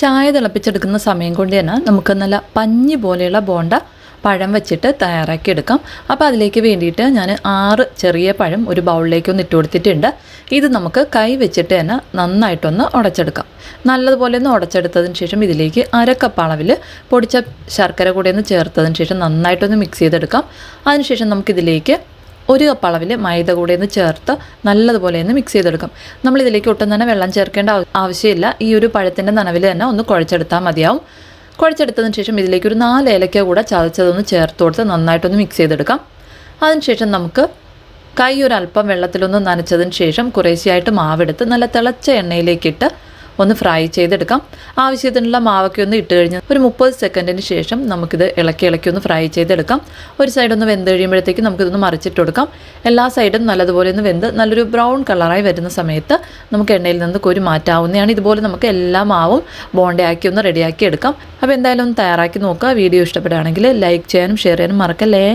ചായ തിളപ്പിച്ചെടുക്കുന്ന സമയം കൊണ്ട് തന്നെ നമുക്ക് നല്ല പഞ്ഞി പോലെയുള്ള ബോണ്ട പഴം വെച്ചിട്ട് തയ്യാറാക്കി എടുക്കാം. അപ്പോൾ അതിലേക്ക് വേണ്ടിയിട്ട് ഞാൻ 6 ചെറിയ പഴം ഒരു ബൗളിലേക്ക് ഒന്ന് ഇട്ട് കൊടുത്തിട്ടുണ്ട്. ഇത് നമുക്ക് കൈ വെച്ചിട്ട് തന്നെ നന്നായിട്ടൊന്ന് ഉടച്ചെടുക്കാം. നല്ലതുപോലെ ഒന്ന് ഉടച്ചെടുത്തതിന് ശേഷം ഇതിലേക്ക് 1/2 കപ്പ് അളവിൽ പൊടിച്ച ശർക്കര കൂടി ഒന്ന് ചേർത്തതിന് ശേഷം നന്നായിട്ടൊന്ന് മിക്സ് ചെയ്തെടുക്കാം. അതിനുശേഷം നമുക്കിതിലേക്ക് 1 കപ്പ് അളവിൽ മൈദ കൂടെ ഒന്ന് ചേർത്ത് നല്ലതുപോലെ ഒന്ന് മിക്സ് ചെയ്തെടുക്കാം. നമ്മളിതിലേക്ക് ഒട്ടും തന്നെ വെള്ളം ചേർക്കേണ്ട ആവശ്യമില്ല. ഈ ഒരു പഴത്തിൻ്റെ നനവിൽ തന്നെ ഒന്ന് കുഴച്ചെടുത്താൽ മതിയാവും. കുഴച്ചെടുത്തതിന് ശേഷം ഇതിലേക്ക് ഒരു 4 ഏലക്ക കൂടെ ചതച്ചതൊന്ന് ചേർത്ത് കൊടുത്ത് നന്നായിട്ടൊന്ന് മിക്സ് ചെയ്തെടുക്കാം. അതിനുശേഷം നമുക്ക് കൈ ഒരല്പം വെള്ളത്തിലൊന്ന് നനച്ചതിന് ശേഷം കുറേശ്ശെയായിട്ട് മാവെടുത്ത് നല്ല തിളച്ച എണ്ണയിലേക്കിട്ട് ഒന്ന് ഫ്രൈ ചെയ്തെടുക്കാം. ആവശ്യത്തിനുള്ള മാവൊക്കെ ഒന്ന് ഇട്ട് കഴിഞ്ഞ് ഒരു 30 സെക്കൻഡിന് ശേഷം നമുക്കിത് ഇളക്കി ഒന്ന് ഫ്രൈ ചെയ്തെടുക്കാം. ഒരു സൈഡൊന്ന് വെന്ത് കഴിയുമ്പോഴത്തേക്ക് നമുക്കിതൊന്ന് മറിച്ചിട്ട് കൊടുക്കാം. എല്ലാ സൈഡും നല്ലതുപോലെ ഒന്ന് വെന്ത് നല്ലൊരു ബ്രൗൺ കളറായി വരുന്ന സമയത്ത് നമുക്ക് എണ്ണയിൽ നിന്ന് കോരി മാറ്റാവുന്നതാണ്. ഇതുപോലെ നമുക്ക് എല്ലാ മാവും ബോണ്ടയാക്കി ഒന്ന് റെഡിയാക്കി എടുക്കാം. അപ്പോൾ എന്തായാലും ഒന്ന് തയ്യാറാക്കി നോക്കുക. വീഡിയോ ഇഷ്ടപ്പെടുകയാണെങ്കിൽ ലൈക്ക് ചെയ്യാനും ഷെയർ ചെയ്യാനും മറക്കല്ലേ.